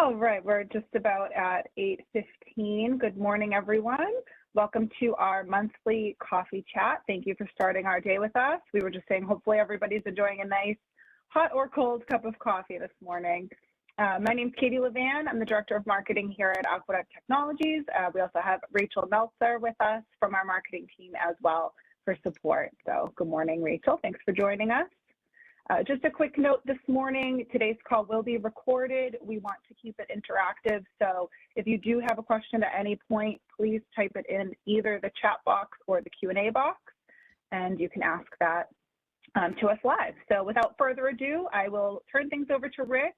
All right, we're just about at 8:15. Good morning, everyone. Welcome to our monthly coffee chat. Thank you for starting our day with us. We were just saying, hopefully everybody's enjoying a nice hot or cold cup of coffee this morning. My name's Katie Levan. I'm the Director of Marketing here at Aqueduct Technologies. We also have Rachel Meltzer with us from our marketing team as well for support. So good morning, Rachel. Thanks for joining us. Just a quick note this morning, today's call will be recorded. We want to keep it interactive, so if you do have a question at any point, please type it in either the chat box or the Q&A box, and you can ask that to us live. So without further ado, I will turn things over to Rick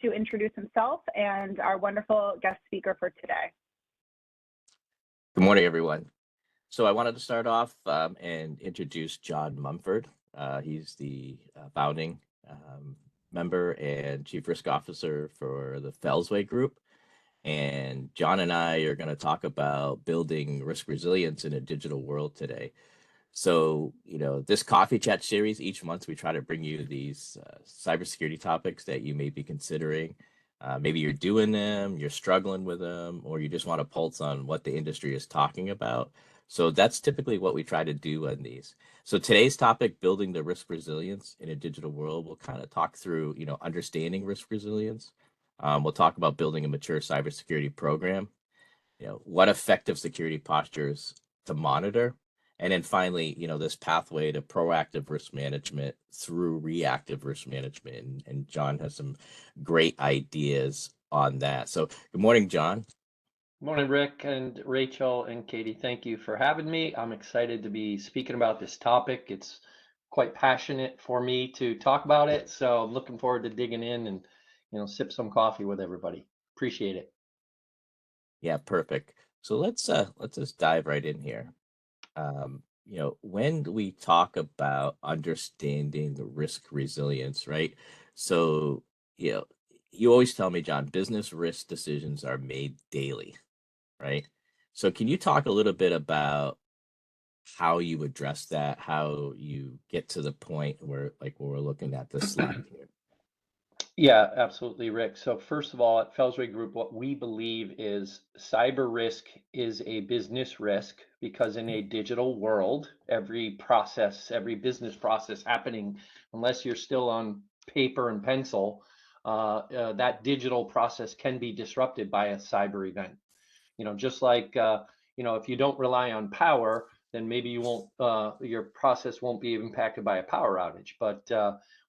to introduce himself and our wonderful guest speaker for today. Good morning, everyone. So I wanted to start off and introduce John Mumford. He's the founding member and chief risk officer for the Fellsway group. And John and I are going to talk about building risk resilience in a digital world today. So, this coffee chat series, each month we try to bring you these cybersecurity topics that you may be considering. Maybe you're doing them, you're struggling with them, or you just want a pulse on what the industry is talking about. So that's typically what we try to do on these. So today's topic, building the risk resilience in a digital world, we'll kind of talk through, understanding risk resilience. We'll talk about building a mature cybersecurity program, what effective security postures to monitor. And then finally, this pathway to proactive risk management through reactive risk management. And John has some great ideas on that. So good morning, John. Good morning, Rick and Rachel and Katie. Thank you for having me. I'm excited to be speaking about this topic. It's quite passionate for me to talk about it. So I'm looking forward to digging in and, sip some coffee with everybody. Appreciate it. Yeah, perfect. So let's just dive right in here. When we talk about understanding the risk resilience, right? So, you always tell me, John, business risk decisions are made daily, right? So can you talk a little bit about how you address that, how you get to the point where, like, when we're looking at this slide here? Yeah, absolutely, Rick. So first of all, at Fellsway Group, what we believe is cyber risk is a business risk because in a digital world, every business process happening, unless you're still on paper and pencil, that digital process can be disrupted by a cyber event. Just like, if you don't rely on power, then maybe you won't, your process won't be impacted by a power outage. But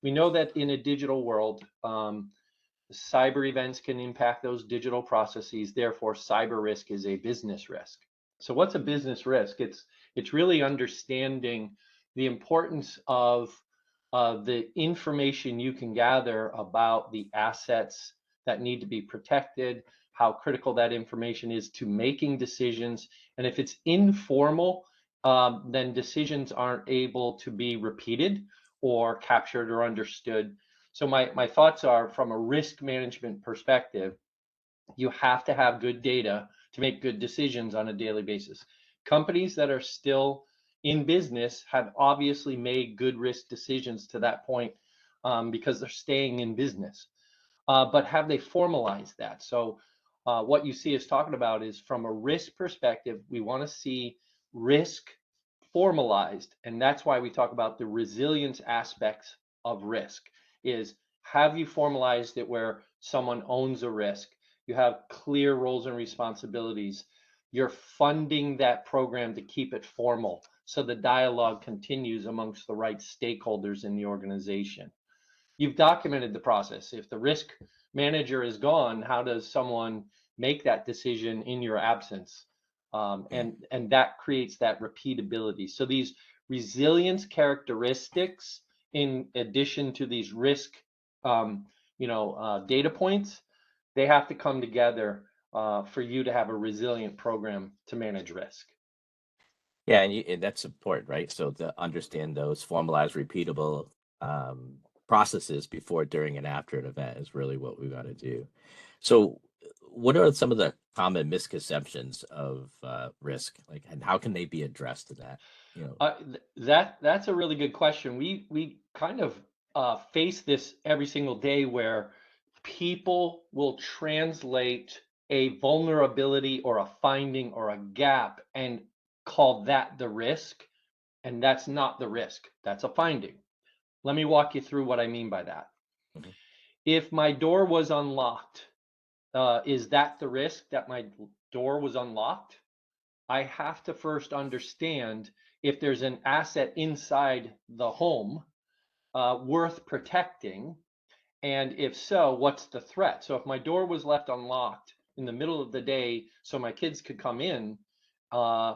we know that in a digital world, cyber events can impact those digital processes. Therefore, cyber risk is a business risk. So what's a business risk? It's really understanding the importance of the information you can gather about the assets that need to be protected, how critical that information is to making decisions. And if it's informal, then decisions aren't able to be repeated or captured or understood. So my thoughts are, from a risk management perspective, you have to have good data to make good decisions on a daily basis. Companies that are still in business have obviously made good risk decisions to that point because they're staying in business. But have they formalized that? So what you see us talking about is, from a risk perspective, we want to see risk formalized. And that's why we talk about the resilience aspects of risk. Is, have you formalized it where someone owns a risk? You have clear roles and responsibilities. You're funding that program to keep it formal, so the dialogue continues amongst the right stakeholders in the organization. You've documented the process. If the risk manager is gone, how does someone make that decision in your absence? And that creates that repeatability. So these resilience characteristics, in addition to these risk, data points, they have to come together for you to have a resilient program to manage risk. Yeah, and that's important, right? So to understand those formalized, repeatable processes before, during, and after an event is really what we got to do. So what are some of the common misconceptions of risk, and how can they be addressed to that? That's a really good question. We kind of face this every single day, where people will translate a vulnerability or a finding or a gap and call that the risk, and that's not the risk. That's a finding. Let me walk you through what I mean by that. Mhm. If my door was unlocked, is that the risk, that my door was unlocked? I have to first understand if there's an asset inside the home worth protecting, and if so, what's the threat? So if my door was left unlocked in the middle of the day so my kids could come in, uh,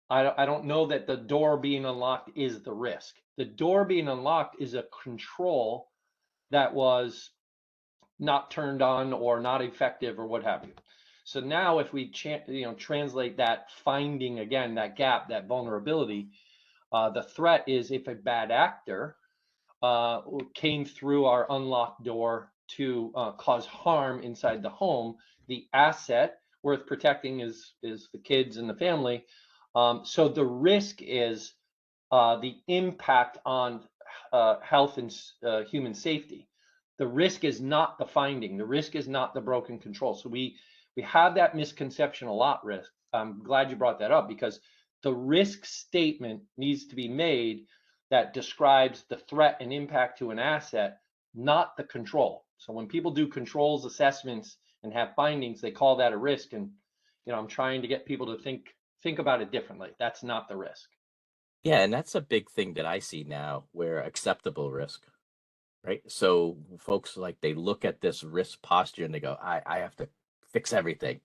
I don't know that the door being unlocked is the risk. The door being unlocked is a control that was not turned on or not effective or what have you. So now if we translate that finding again, that gap, that vulnerability, the threat is if a bad actor came through our unlocked door to cause harm inside the home, the asset worth protecting is the kids and the family. So the risk is the impact on health and human safety. The risk is not the finding. The risk is not the broken control. So we have that misconception a lot, Risk. I'm glad you brought that up, because the risk statement needs to be made that describes the threat and impact to an asset, not the control. So when people do controls assessments and have findings, they call that a risk. And I'm trying to get people to think about it differently. That's not the risk. Yeah, and that's a big thing that I see now, where acceptable risk, right? So folks, like, they look at this risk posture and they go, I have to fix everything.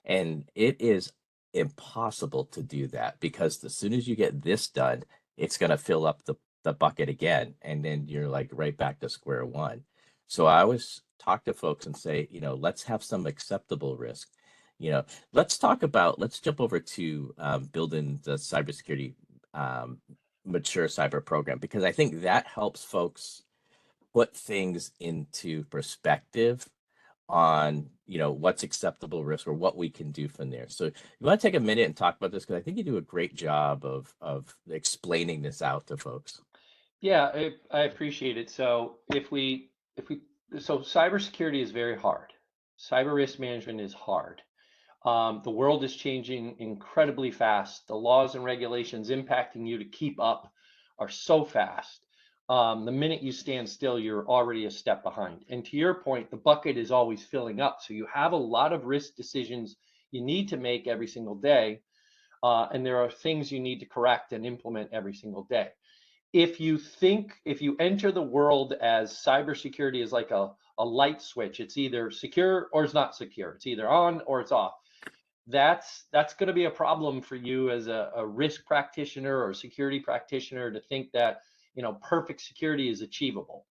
And it is impossible to do that, because as soon as you get this done, it's going to fill up the bucket again. And then you're like right back to square one. So I always talk to folks and say, let's have some acceptable risk. Let's jump over to building the cybersecurity um, mature cyber program, because I think that helps folks put things into perspective on what's acceptable risk or what we can do from there. So you want to take a minute and talk about this, because I think you do a great job of explaining this out to folks. Yeah, I appreciate it. So so cybersecurity is very hard. Cyber risk management is hard. The world is changing incredibly fast. The laws and regulations impacting you to keep up are so fast. The minute you stand still, you're already a step behind. And to your point, the bucket is always filling up. So you have a lot of risk decisions you need to make every single day. And there are things you need to correct and implement every single day. If you enter the world as cybersecurity is like a light switch, it's either secure or it's not secure. It's either on or it's off. That's going to be a problem for you as a risk practitioner or security practitioner, to think that perfect security is achievable.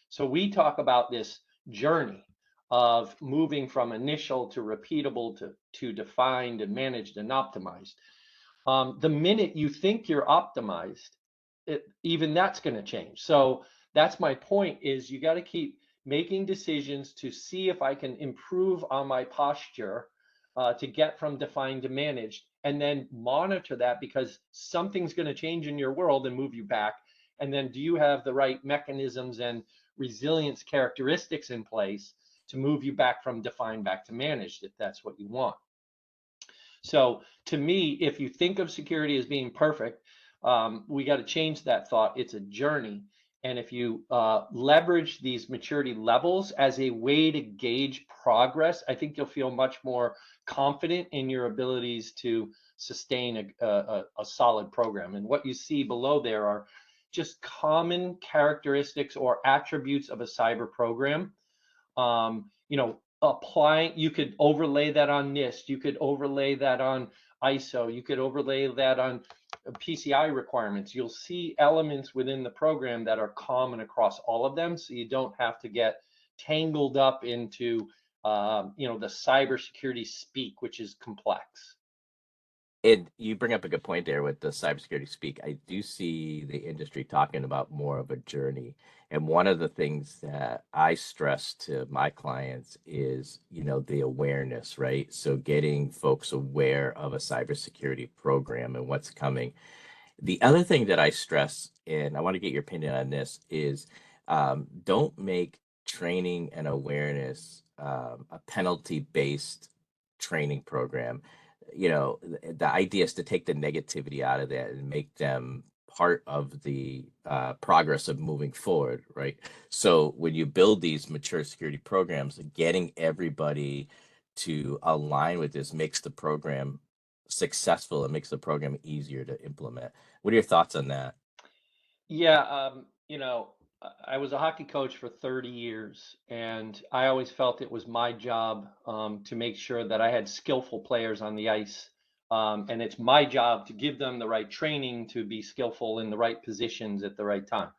So we talk about this journey of moving from initial to repeatable to defined and managed and optimized. The minute you think you're optimized, even that's going to change. So that's my point, is you got to keep making decisions to see if I can improve on my posture to get from defined to managed, and then monitor that, because something's going to change in your world and move you back. And then do you have the right mechanisms and resilience characteristics in place to move you back from defined back to managed, if that's what you want? So to me, if you think of security as being perfect, we got to change that thought. It's a journey. And if you leverage these maturity levels as a way to gauge progress, I think you'll feel much more confident in your abilities to sustain a solid program. And what you see below there are just common characteristics or attributes of a cyber program. Applying, you could overlay that on NIST, you could overlay that on ISO, you could overlay that on PCI requirements. You'll see elements within the program that are common across all of them, so you don't have to get tangled up into the cybersecurity speak, which is complex. And you bring up a good point there with the cybersecurity speak. I do see the industry talking about more of a journey. And one of the things that I stress to my clients is, the awareness, right? So getting folks aware of a cybersecurity program and what's coming. The other thing that I stress, and I want to get your opinion on this, is don't make training and awareness, a penalty-based training program, the idea is to take the negativity out of that and make them part of the progress of moving forward, right? So when you build these mature security programs, getting everybody to align with this makes the program successful. It makes the program easier to implement. What are your thoughts on that? Yeah, I was a hockey coach for 30 years, and I always felt it was my job to make sure that I had skillful players on the ice. And it's my job to give them the right training to be skillful in the right positions at the right time.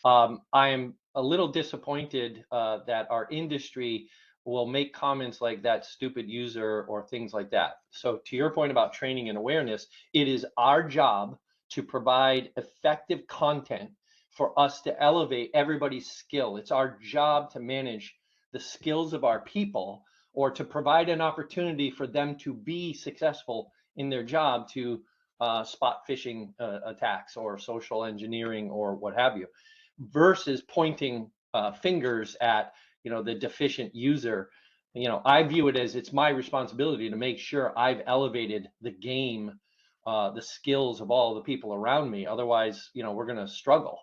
I am a little disappointed that our industry will make comments like that stupid user or things like that. So, to your point about training and awareness, it is our job to provide effective content for us to elevate everybody's skill. It's our job to manage the skills of our people or to provide an opportunity for them to be successful in their job to spot phishing attacks or social engineering or what have you, versus pointing fingers at the deficient user. I view it as it's my responsibility to make sure I've elevated the game, the skills of all the people around me. Otherwise, we're going to struggle.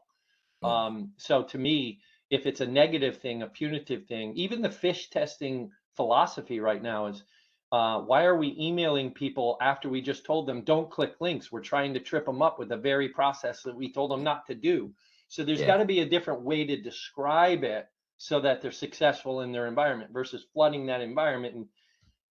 So to me, if it's a negative thing, a punitive thing, even the fish testing philosophy right now is, why are we emailing people after we just told them don't click links? We're trying to trip them up with the very process that we told them not to do. So there's Yeah. got to be a different way to describe it so that they're successful in their environment versus flooding that environment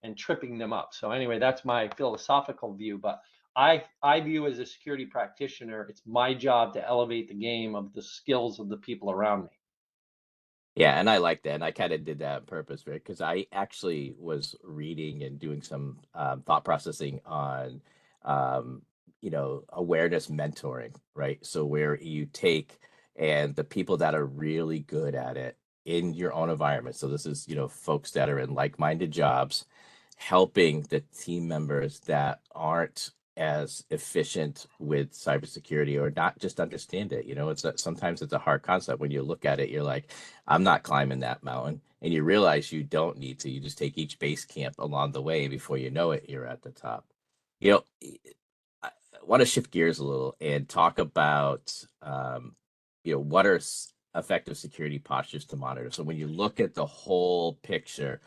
and tripping them up. So anyway, that's my philosophical view. But I view as a security practitioner, it's my job to elevate the game of the skills of the people around me. Yeah, and I like that, and I kind of did that on purpose, right? Because I actually was reading and doing some thought processing on, um, awareness mentoring, right? So where you take and the people that are really good at it in your own environment. So this is, folks that are in like-minded jobs, helping the team members that aren't as efficient with cybersecurity or not just understand it. Sometimes it's a hard concept. When you look at it, you're like, I'm not climbing that mountain. And you realize you don't need to. You just take each base camp along the way. Before you know it, you're at the top. You know, I want to shift gears a little and talk about, what are effective security postures to monitor. So when you look at the whole picture,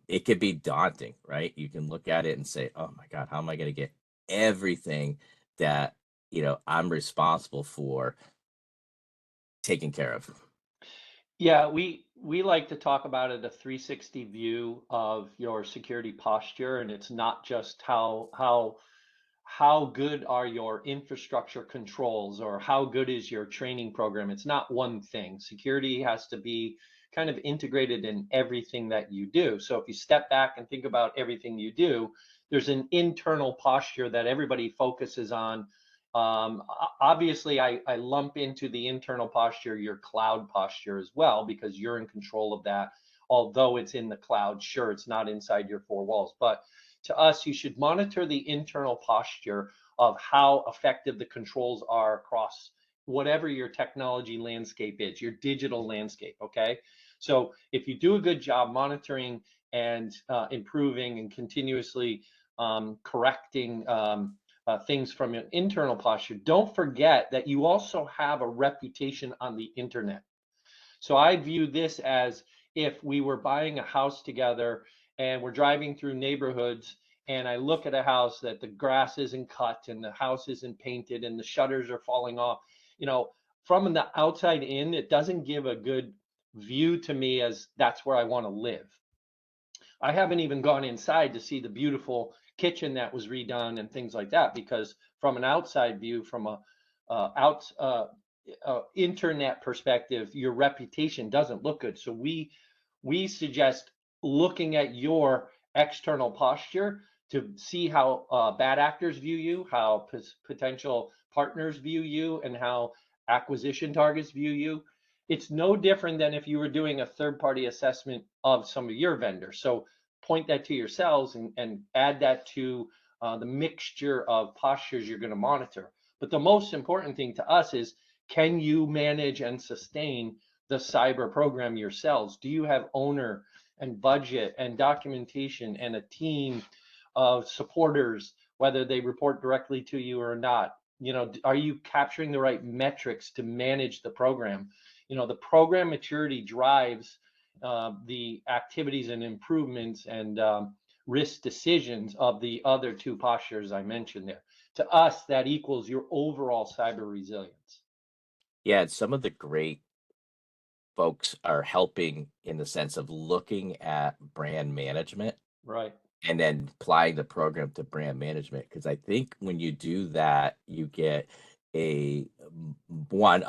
it could be daunting, right? You can look at it and say, oh my God, how am I going to get everything that, I'm responsible for taken care of? Yeah, we like to talk about it a 360 view of your security posture, and it's not just how good are your infrastructure controls or how good is your training program. It's not one thing. Security has to be kind of integrated in everything that you do. So if you step back and think about everything you do, there's an internal posture that everybody focuses on. Obviously, I lump into the internal posture your cloud posture as well, because you're in control of that. Although it's in the cloud, sure, it's not inside your four walls. But to us, you should monitor the internal posture of how effective the controls are across whatever your technology landscape is, your digital landscape. Okay. So if you do a good job monitoring and improving and continuously correcting things from your internal posture, don't forget that you also have a reputation on the internet. So I view this as if we were buying a house together and we're driving through neighborhoods and I look at a house that the grass isn't cut and the house isn't painted and the shutters are falling off, from the outside in, it doesn't give a good view to me as that's where I want to live. I haven't even gone inside to see the beautiful kitchen that was redone and things like that, because from an outside view, from a internet perspective, your reputation doesn't look good. So we suggest looking at your external posture to see how bad actors view you, how potential partners view you, and how acquisition targets view you. It's no different than if you were doing a third-party assessment of some of your vendors. So point that to yourselves and add that to the mixture of postures you're going to monitor. But the most important thing to us is, can you manage and sustain the cyber program yourselves? Do you have owner and budget and documentation and a team of supporters, whether they report directly to you or not? You know, are you capturing the right metrics to manage the program? You know, the program maturity drives the activities and improvements and risk decisions of the other two postures I mentioned there. To us, that equals your overall cyber resilience. Yeah, and some of the great folks are helping in the sense of looking at brand management Right. and then applying the program to brand management. Because I think when you do that, you get a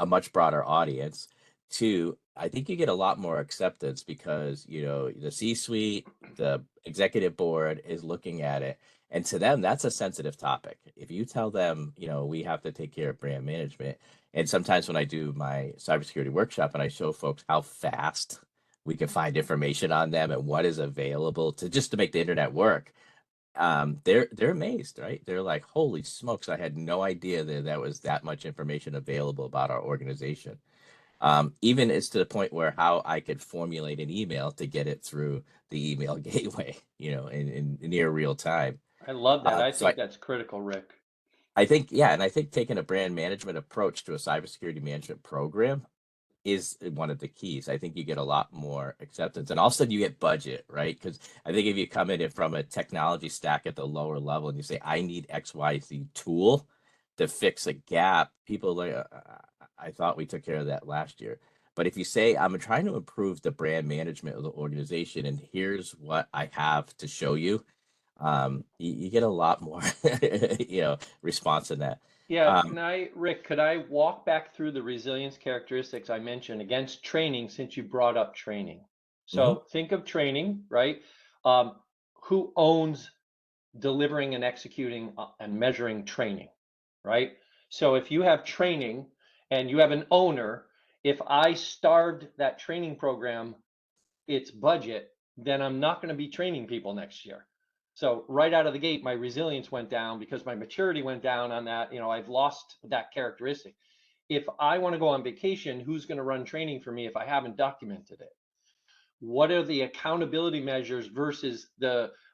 much broader audience. Two, I think you get a lot more acceptance because, you know, the C-suite, the executive board is looking at it. And to them, that's a sensitive topic. If you tell them, you know, we have to take care of brand management, and sometimes when I do my cybersecurity workshop and I show folks how fast we can find information on them and what is available to just to make the internet work, they're amazed, right? They're like, holy smokes, I had no idea that there was that much information available about our organization. Even it's to the point where how I could formulate an email to get it through the email gateway, you know, in near real time. I love that. I So think that's critical, Rick. I think, yeah, and I think taking a brand management approach to a cybersecurity management program is one of the keys. I think you get a lot more acceptance, and all of a sudden you get budget, right? Because I think if you come in from a technology stack at the lower level and you say, I need XYZ tool to fix a gap, people are like, I thought we took care of that last year. But if you say, I'm trying to improve the brand management of the organization, and here's what I have to show you, you get a lot more, response in that. Yeah, Um, Rick, could I walk back through the resilience characteristics I mentioned against training since you brought up training? mhm. So think of training, right? Um, who owns delivering and executing and measuring training, right? So if you have training and you have an owner, if I starved that training program its budget, then I'm not going to be training people next year. So right out of the gate, my resilience went down because my maturity went down on that. You know, I've lost that characteristic. If I want to go on vacation, who's going to run training for me if I haven't documented it? What are the accountability measures versus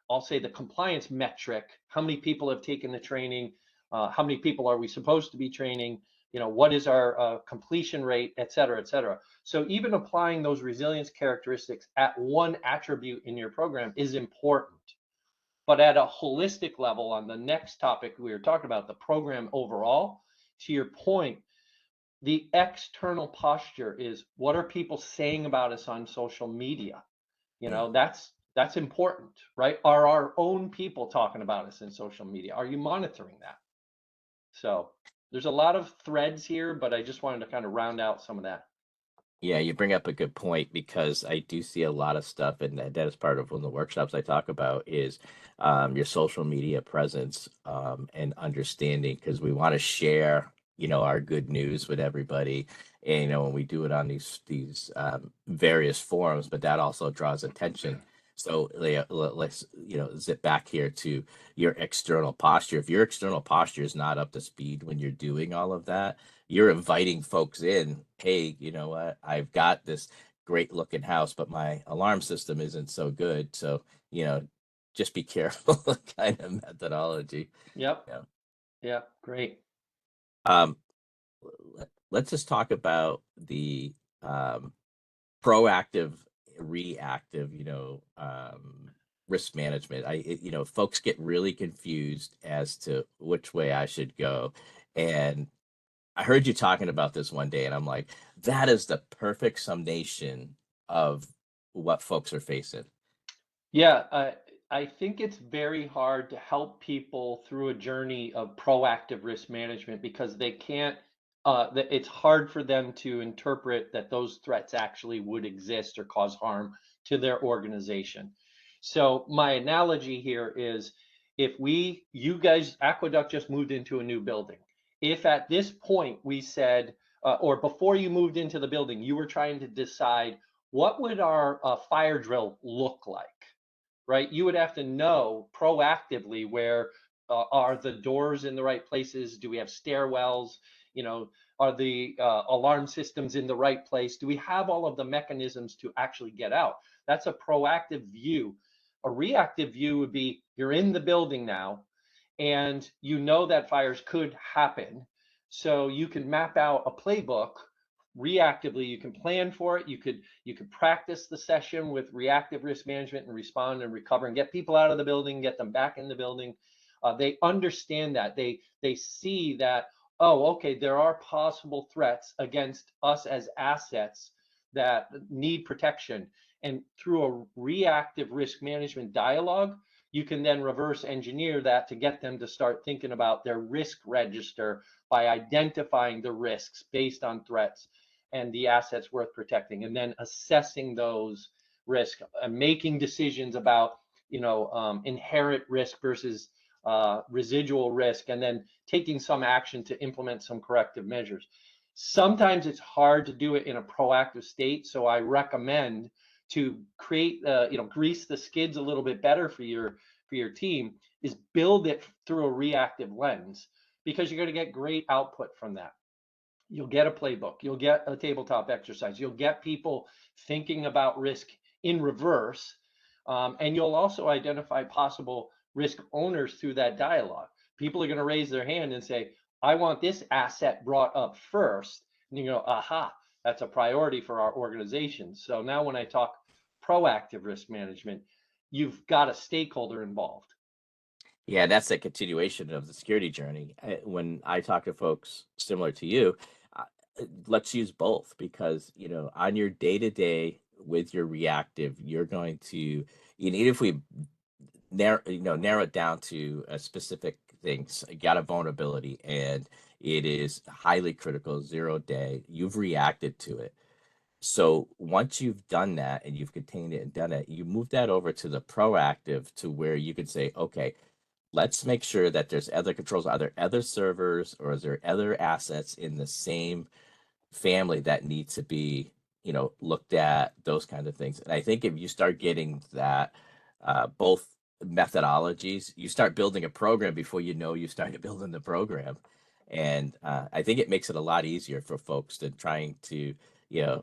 I'll say the compliance metric? How many people have taken the training? How many people are we supposed to be training? You know, what is our completion rate, et cetera, et cetera. So even applying those resilience characteristics at one attribute in your program is important. But at a holistic level, on the next topic we were talking about, the program overall, to your point, the external posture is what are people saying about us on social media? You know, that's important, right? Are our own people talking about us in social media? Are you monitoring that? So there's a lot of threads here, but I just wanted to kind of round out some of that. Yeah, you bring up a good point because I do see a lot of stuff, and that is part of one of the workshops I talk about is your social media presence and understanding because we want to share, our good news with everybody, and when we do it on these various forums, but that also draws attention. So let's zip back here to your external posture. If your external posture is not up to speed when you're doing all of that, you're inviting folks in. Hey, you know what? I've got this great looking house, but my alarm system isn't so good. So, just be careful kind of methodology. Yep. Yeah. Yeah. Great. Um, let's just talk about the proactive, reactive, risk management. Folks get really confused as to which way I should go. And I heard you talking about this one day, and I'm like, that is the perfect summation of what folks are facing. Yeah, I think it's very hard to help people through a journey of proactive risk management because they can't, it's hard for them to interpret that those threats actually would exist or cause harm to their organization. So my analogy here is if you guys, Aqueduct just moved into a new building. If at this point we said, or before you moved into the building, you were trying to decide what would our fire drill look like? Right? You would have to know proactively where are the doors in the right places? Do we have stairwells? You know, Are the alarm systems in the right place? Do we have all of the mechanisms to actually get out? That's a proactive view. A reactive view would be you're in the building now and you know that fires could happen. So you can map out a playbook reactively. You can plan for it. You could practice the session with reactive risk management and respond and recover and get people out of the building, get them back in the building. They understand that. They see that, oh, okay, there are possible threats against us as assets that need protection. And through a reactive risk management dialogue, you can then reverse engineer that to get them to start thinking about their risk register by identifying the risks based on threats and the assets worth protecting, and then assessing those risks and making decisions about, inherent risk versus residual risk, and then taking some action to implement some corrective measures. Sometimes it's hard to do it in a proactive state, so I recommend to create, grease the skids a little bit better for your team, is build it through a reactive lens, because you're going to get great output from that. You'll get a playbook, you'll get a tabletop exercise, you'll get people thinking about risk in reverse, and you'll also identify possible risk owners through that dialogue. People are going to raise their hand and say, I want this asset brought up first. And you go, aha, that's a priority for our organization. So now when I talk proactive risk management, you've got a stakeholder involved. Yeah, that's a continuation of the security journey. When I talk to folks similar to you, uh, let's use both, because on your day to day with your reactive, you're going to, even if we narrow it down to a specific things, you got a vulnerability and it is highly critical, 0 day, you've reacted to it. So once you've done that and you've contained it and done it, you move that over to the proactive, to where you can say, okay, let's make sure that there's other controls. Are there other servers, or is there other assets in the same family that need to be, looked at, those kind of things. And I think if you start getting that, both methodologies, you start building a program before you started building the program. And I think it makes it a lot easier for folks than trying to,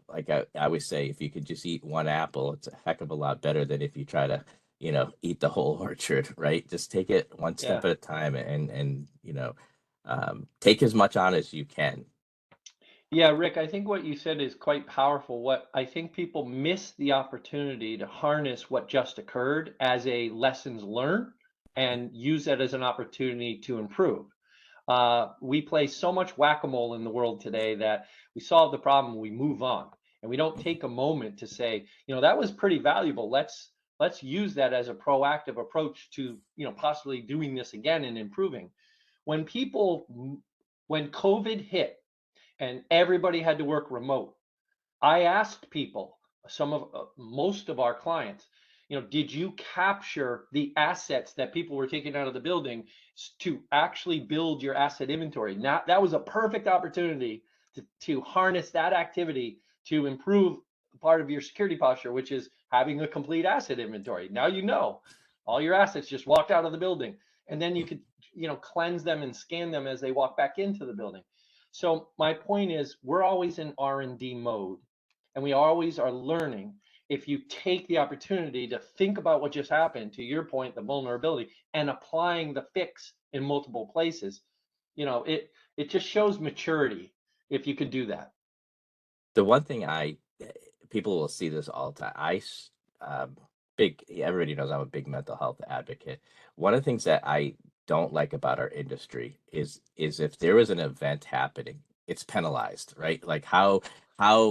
like I always say, if you could just eat one apple, it's a heck of a lot better than if you try to, eat the whole orchard, right? Just take it one step Yeah. at a time, and take as much on as you can. Yeah, Rick, I think what you said is quite powerful. What I think people miss the opportunity to harness what just occurred as a lessons learned and use that as an opportunity to improve. We play so much whack-a-mole in the world today that we solve the problem, we move on, and we don't take a moment to say, that was pretty valuable. Let's use that as a proactive approach to, possibly doing this again and improving. When COVID hit, and everybody had to work remote, I asked people, most of our clients, did you capture the assets that people were taking out of the building to actually build your asset inventory? Now, that was a perfect opportunity to harness that activity to improve part of your security posture, which is having a complete asset inventory. Now all your assets just walked out of the building, and then you could cleanse them and scan them as they walk back into the building. So my point is, we're always in R&D mode, and we always are learning. If you take the opportunity to think about what just happened, to your point, the vulnerability, and applying the fix in multiple places, it just shows maturity if you could do that. The one thing people will see this all the time. Everybody knows I'm a big mental health advocate. One of the things that I don't like about our industry is if there is an event happening, it's penalized, right? Like how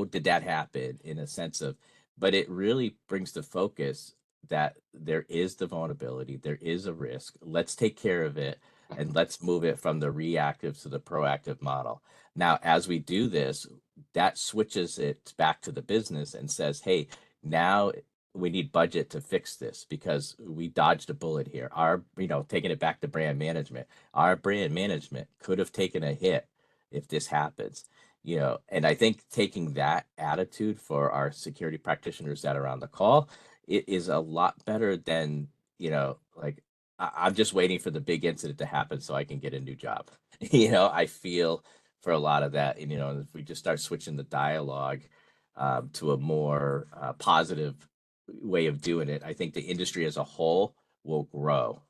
did that happen, in a sense of, but it really brings the focus that there is the vulnerability, there is a risk. Let's take care of it, and let's move it from the reactive to the proactive model. Now, as we do this, that switches it back to the business and says, hey, now we need budget to fix this because we dodged a bullet here. Taking it back to brand management, our brand management could have taken a hit if this happens, and I think taking that attitude for our security practitioners that are on the call, it is a lot better than, like, I'm just waiting for the big incident to happen so I can get a new job. I feel for a lot of that. And, if we just start switching the dialogue to a more positive way of doing it, I think the industry as a whole will grow.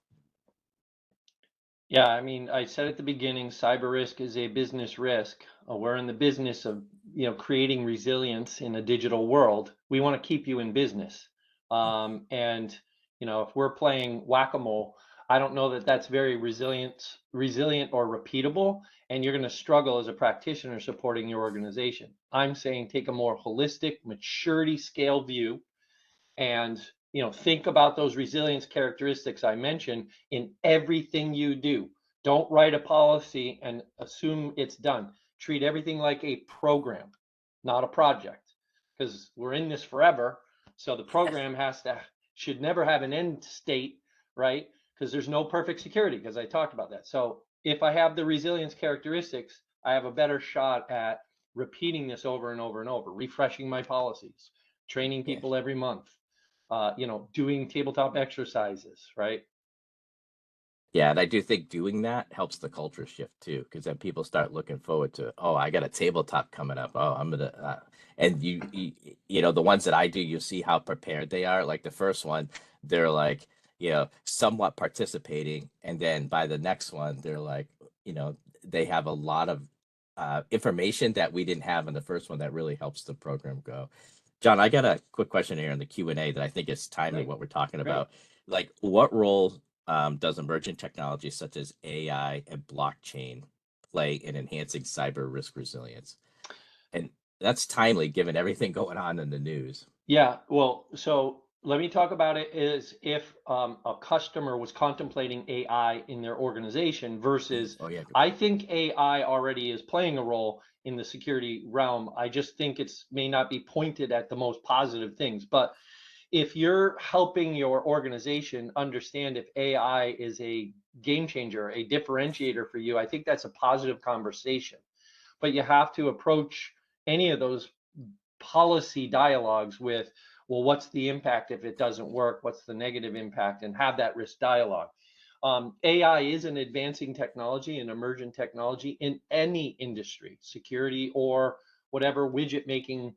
Yeah, I mean, I said at the beginning, cyber risk is a business risk. We're in the business of, creating resilience in a digital world. We want to keep you in business. And, if we're playing whack-a-mole, I don't know that that's very resilient or repeatable, and you're going to struggle as a practitioner supporting your organization. I'm saying take a more holistic maturity scale view and think about those resilience characteristics I mentioned in everything you do. Don't write a policy and assume it's done. Treat everything like a program, not a project, because we're in this forever. So the program should never have an end state, right? Because there's no perfect security, because I talked about that. So if I have the resilience characteristics, I have a better shot at repeating this over and over and over, refreshing my policies, training people every month, doing tabletop exercises, right? Yeah, and I do think doing that helps the culture shift too, because then people start looking forward to, oh, I got a tabletop coming up. Oh, I'm gonna, and the ones that I do, you see how prepared they are. Like the first one, they're like, somewhat participating, and then by the next one, they're like, they have a lot of information that we didn't have in the first one that really helps the program go. John, I got a quick question here in the Q&A that I think is timely Great. what we're talking Great. about. Like, what role does emerging technology such as AI and blockchain play in enhancing cyber risk resilience? And that's timely given everything going on in the news. Yeah, well, so let me talk about it as if a customer was contemplating AI in their organization versus Oh, yeah. I think AI already is playing a role in the security realm. I just think it's may not be pointed at the most positive things. But if you're helping your organization understand if AI is a game changer, a differentiator for you, I think that's a positive conversation. But you have to approach any of those policy dialogues with, well, what's the impact if it doesn't work? What's the negative impact? And have that risk dialogue. AI is an advancing technology, an emergent technology in any industry, security or whatever widget making,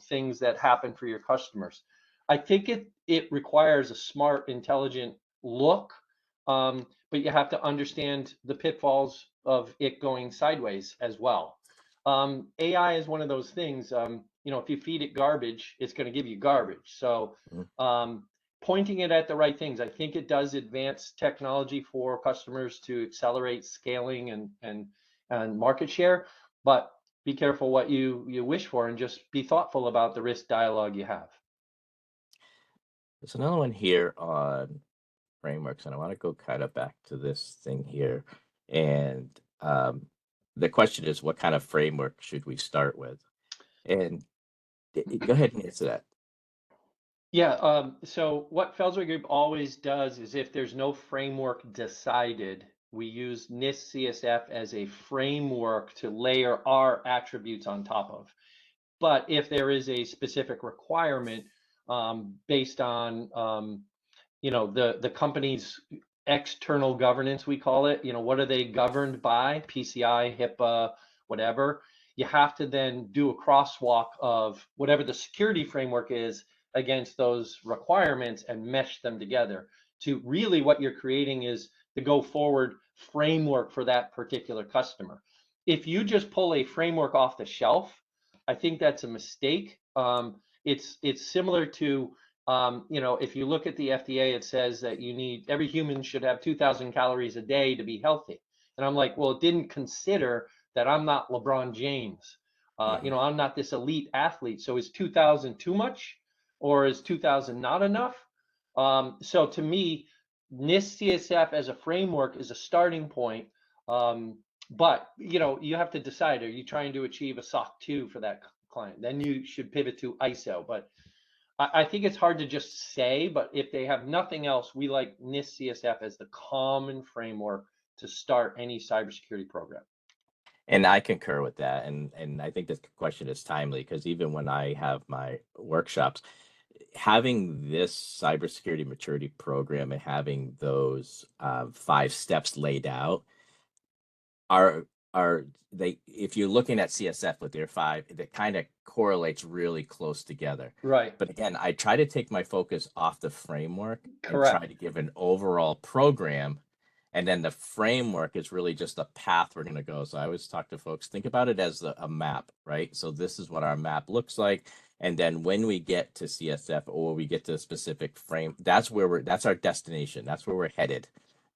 things that happen for your customers. I think it requires a smart, intelligent look, but you have to understand the pitfalls of it going sideways as well. AI is one of those things. If you feed it garbage, it's going to give you garbage. So, pointing it at the right things, I think it does advance technology for customers to accelerate scaling and market share. But be careful what you wish for, and just be thoughtful about the risk dialogue you have. There's another one here on frameworks, and I want to go kind of back to this thing here. And the question is, what kind of framework should we start with? And go ahead and answer that. Yeah, so what Fellsway Group always does is if there's no framework decided, we use NIST CSF as a framework to layer our attributes on top of. But if there is a specific requirement based on the company's external governance, we call it, what are they governed by? PCI, HIPAA, whatever. You have to then do a crosswalk of whatever the security framework is against those requirements and mesh them together to really what you're creating is the go forward framework for that particular customer. If you just pull a framework off the shelf, I think that's a mistake. It's similar to if you look at the FDA, it says that every human should have 2,000 calories a day to be healthy. And I'm like, well, it didn't consider that I'm not LeBron James. I'm not this elite athlete. So is 2,000 too much, or is 2,000 not enough? So to me, NIST CSF as a framework is a starting point. But you have to decide: are you trying to achieve a SOC 2 for that client? Then you should pivot to ISO. But I think it's hard to just say, but if they have nothing else, we like NIST CSF as the common framework to start any cybersecurity program. And I concur with that. And I think this question is timely because even when I have my workshops, having this cybersecurity maturity program and having those 5 steps laid out are are if you're looking at CSF with their 5, it kind of correlates really close together. Right. But again, I try to take my focus off the framework and try Correct. to give an overall program. And then the framework is really just the path we're going to go. So I always talk to folks, think about it as a map, right? So this is what our map looks like. And then when we get to CSF or we get to a specific frame, that's our destination. That's where we're headed.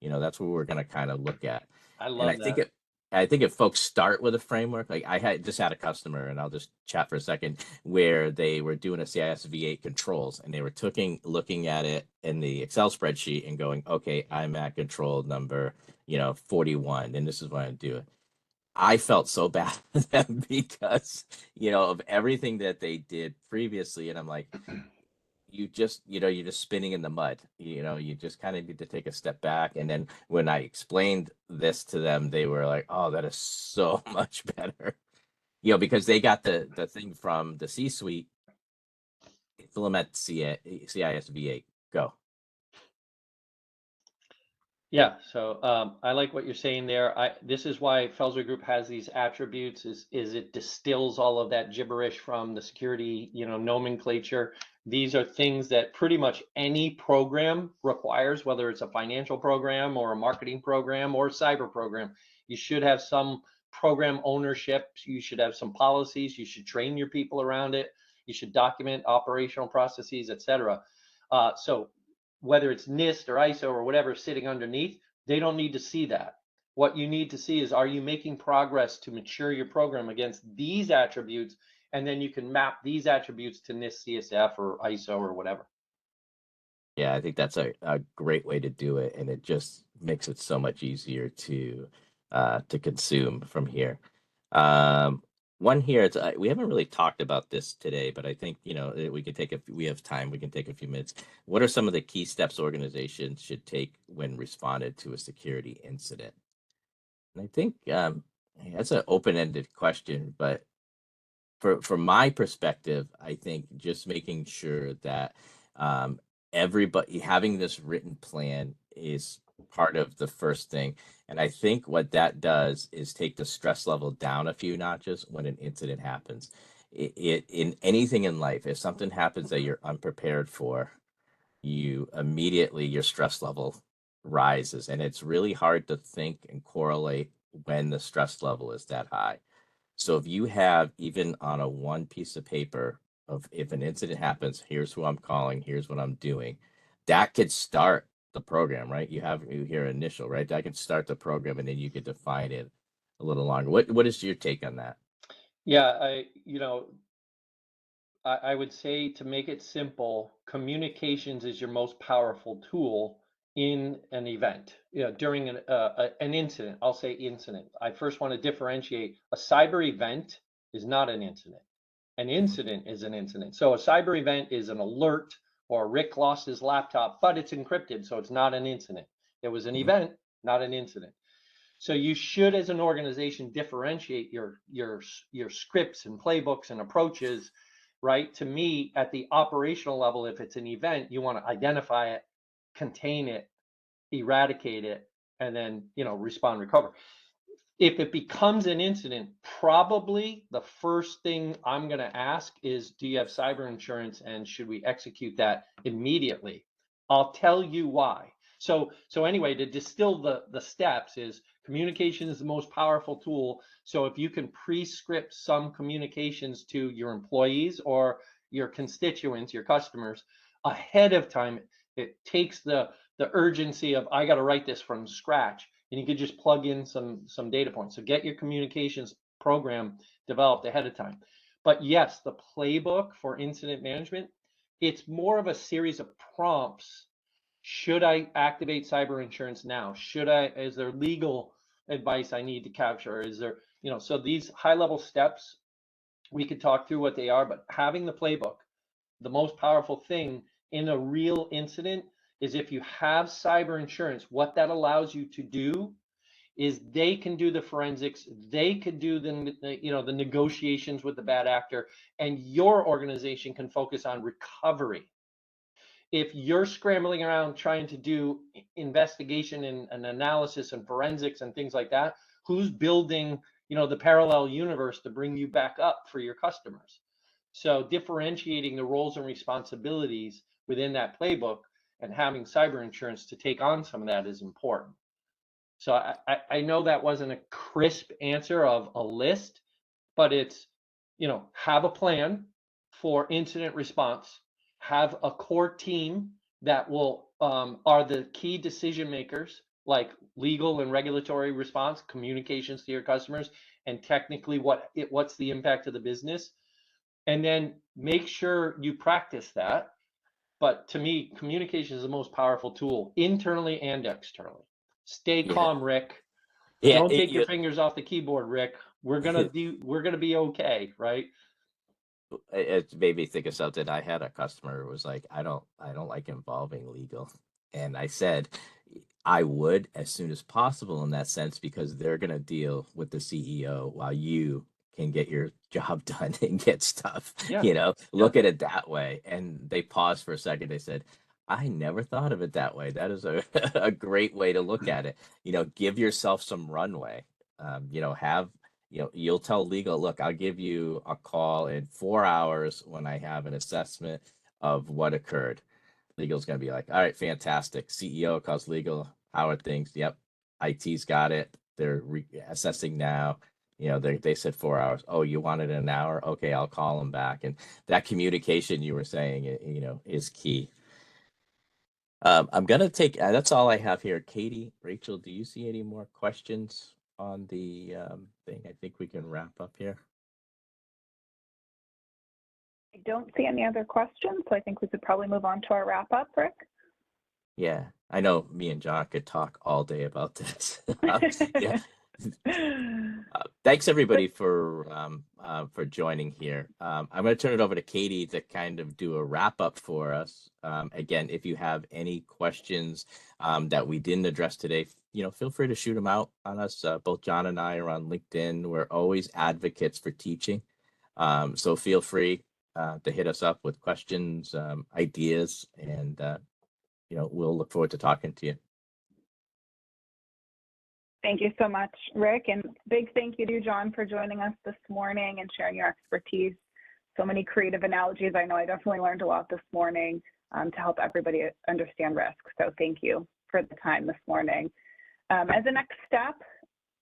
That's where we're going to kind of look at. I And love that. I think if folks start with a framework, like I just had a customer, and I'll just chat for a second, where they were doing a CIS V8 controls, and they were looking at it in the Excel spreadsheet and going, okay, I'm at control number, 41, and this is what I do. I felt so bad for them because, of everything that they did previously, and I'm like, you're just spinning in the mud. You just kind of need to take a step back. And then when I explained this to them, they were like, oh, that is so much better. Because they got the thing from the C-suite, implement CIS V8, go. Yeah, so I like what you're saying there. This is why Fellsway Group has these attributes, is it distills all of that gibberish from the security, nomenclature. These are things that pretty much any program requires, whether it's a financial program or a marketing program or a cyber program. You should have some program ownership. You should have some policies. You should train your people around it. You should document operational processes, etc. So whether it's NIST or ISO or whatever sitting underneath, they don't need to see that. What you need to see is, are you making progress to mature your program against these attributes? And then you can map these attributes to NIST, CSF, or ISO or whatever. Yeah, I think that's a great way to do it. And it just makes it so much easier to consume from here. One here, we haven't really talked about this today, but I think, we have time, we can take a few minutes. What are some of the key steps organizations should take when responded to a security incident? And I think that's an open-ended question, but from my perspective, I think just making sure that everybody having this written plan is part of the first thing. And I think what that does is take the stress level down a few notches when an incident happens. In anything in life, if something happens that you're unprepared for, your stress level rises, and it's really hard to think and correlate when the stress level is that high. So if you have, even on a one piece of paper, of if an incident happens, here's who I'm calling, here's what I'm doing, that could start the program, right? You hear initial, right? That could start the program, and then you could define it a little longer. What is your take on that? Yeah, I would say, to make it simple, communications is your most powerful tool in an event. During an incident, I'll say incident. I first want to differentiate. A cyber event is not an incident. An incident is an incident. So a cyber event is an alert, or Rick lost his laptop, but it's encrypted, so it's not an incident. It was an event, not an incident. So you should, as an organization, differentiate your scripts and playbooks and approaches, right? To me, at the operational level, if it's an event, you want to identify it, contain it, eradicate it, and then, respond, recover. If it becomes an incident, probably the first thing I'm going to ask is, do you have cyber insurance, and should we execute that immediately? I'll tell you why. So anyway, to distill the steps is, communication is the most powerful tool. So if you can pre-script some communications to your employees or your constituents, your customers, ahead of time, it takes the urgency of, I got to write this from scratch, and you could just plug in some data points. So get your communications program developed ahead of time. But yes, the playbook for incident management, it's more of a series of prompts. Should I activate cyber insurance now? Is there legal advice I need to capture? Is there, so these high level steps, we could talk through what they are, but having the playbook, the most powerful thing in a real incident is, if you have cyber insurance, what that allows you to do is, they can do the forensics, they could do the negotiations with the bad actor, and your organization can focus on recovery. If you're scrambling around trying to do investigation and analysis and forensics and things like that, Who's building, you know, the parallel universe to bring you back up for your customers? So differentiating the roles and responsibilities within that playbook and having cyber insurance to take on some of that is important. So I know that wasn't a crisp answer of a list, but it's, you know, have a plan for incident response, have a core team that will are the key decision makers, like legal and regulatory response, communications to your customers, and technically what's the impact of the business, and then make sure you practice that. But to me, communication is the most powerful tool, internally and externally. Stay Yeah. calm, Rick. Yeah. Don't take your fingers off the keyboard, Rick. We're gonna be okay, right? It made me think of something. I had a customer who was like, I don't like involving legal. And I said, I would as soon as possible in that sense, because they're going to deal with the CEO while you can get your job done and get stuff, Yeah. you know, look at it that way. And they paused for a second. They said, I never thought of it that way. That is a great way to look at it. You know, give yourself some runway. You know, you'll tell legal, look, I'll give you a call in 4 hours when I have an assessment of what occurred. Legal's going to be like, all right, fantastic. CEO calls legal. How are things? Yep. IT's got it. They're assessing now. You know, they said 4 hours. Oh, you wanted an hour? Okay, I'll call them back. And that communication you were saying, you know, is key. I'm going to take, that's all I have here. Katie, Rachel, do you see any more questions on the thing? I think we can wrap up here. I don't see any other questions, so I think we could probably move on to our wrap up, Rick. Yeah, I know me and John could talk all day about this. Yeah. Thanks everybody for joining here. I'm going to turn it over to Katie to kind of do a wrap up for us. Again, if you have any questions that we didn't address today, you know, feel free to shoot them out on us. Both John and I are on LinkedIn. We're always advocates for teaching. So feel free to hit us up with questions, ideas, and you know, we'll look forward to talking to you. Thank you so much, Rick, and big thank you to you, John, for joining us this morning and sharing your expertise. So many creative analogies. I know I definitely learned a lot this morning to help everybody understand risk. So thank you for the time this morning. As a next step,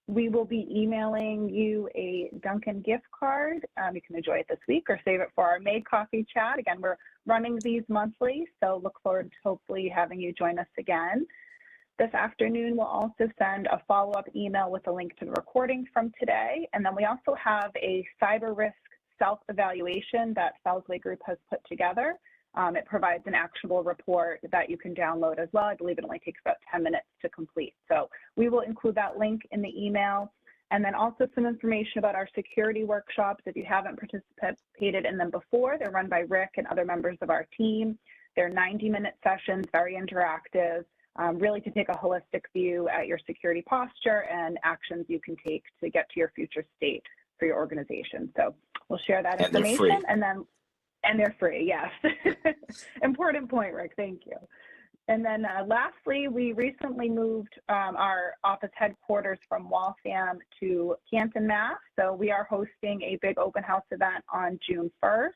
we will be emailing you a Dunkin' gift card. You can enjoy it this week or save it for our May coffee chat. Again, we're running these monthly, so look forward to hopefully having you join us again. This afternoon, we'll also send a follow-up email with a link to the recording from today. And then we also have a cyber risk self-evaluation that Fellsway Group has put together. It provides an actionable report that you can download as well. I believe it only takes about 10 minutes to complete. So we will include that link in the email. And then also some information about our security workshops. If you haven't participated in them before, they're run by Rick and other members of our team. They're 90-minute sessions, very interactive. Really to take a holistic view at your security posture and actions you can take to get to your future state for your organization. So we'll share that information, and they're free, yes. Important point, Rick, thank you. And then lastly, we recently moved our office headquarters from Waltham to Canton, Mass. So we are hosting a big open house event on June 1st.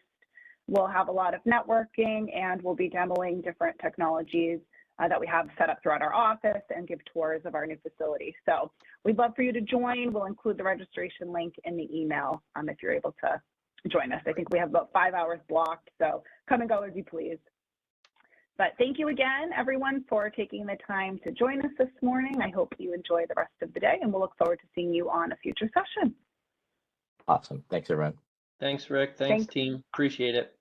We'll have a lot of networking, and we'll be demoing different technologies that we have set up throughout our office and give tours of our new facility. So we'd love for you to join. We'll include the registration link in the email if you're able to join us. I think we have about 5 hours blocked, so come and go as you please. But thank you again, everyone, for taking the time to join us this morning. I hope you enjoy the rest of the day, and we'll look forward to seeing you on a future session. Awesome. Thanks, everyone. Thanks, Rick. Thanks, team. Appreciate it.